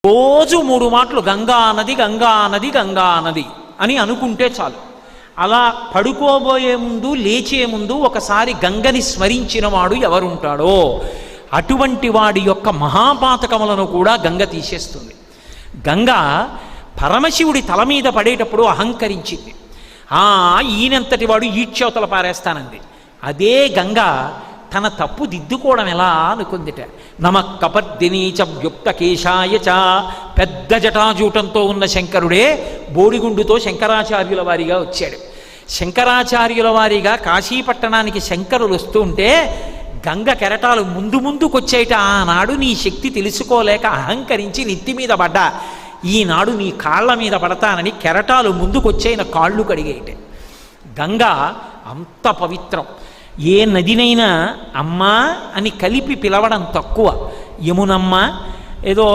రోజు 3 మాటలు గంగా నది గంగా నది గంగా నది అని అనుకుంటే చాలు. అలా పడుకోబోయే ముందు లేచే ముందు ఒకసారి గంగని స్మరించిన వాడు ఎవరుంటాడో అటువంటి వాడి యొక్క మహాపాతకములను కూడా గంగ తీసేస్తుంది. గంగ పరమశివుడి తల మీద పడేటప్పుడు అహంకరించింది. ఈయనంతటి వాడు ఈడ్చవతల పారేస్తానంది. అదే గంగ తన తప్పు దిద్దుకోవడం ఎలా అనుకుందిట. నమః కపర్దినీచ వ్యుక్త కేశాయ చ, పెద్ద జటాజూటంతో ఉన్న శంకరుడే బోడిగుండుతో శంకరాచార్యుల వారిగా వచ్చాడు. శంకరాచార్యుల వారిగా కాశీపట్టణానికి శంకరులు వస్తుంటే గంగ కెరటాలు ముందుకొచ్చేట. ఆనాడు నీ శక్తి తెలుసుకోలేక అహంకరించి నెత్తి మీద పడ్డా, ఈనాడు నీ కాళ్ళ మీద పడతానని కెరటాలు ముందుకొచ్చేన కాళ్ళు కడిగేయట. గంగ అంత పవిత్రం. ఏ నదినైనా అమ్మా అని కలిపి పిలవడం తక్కువ. యమునమ్మ ఏదో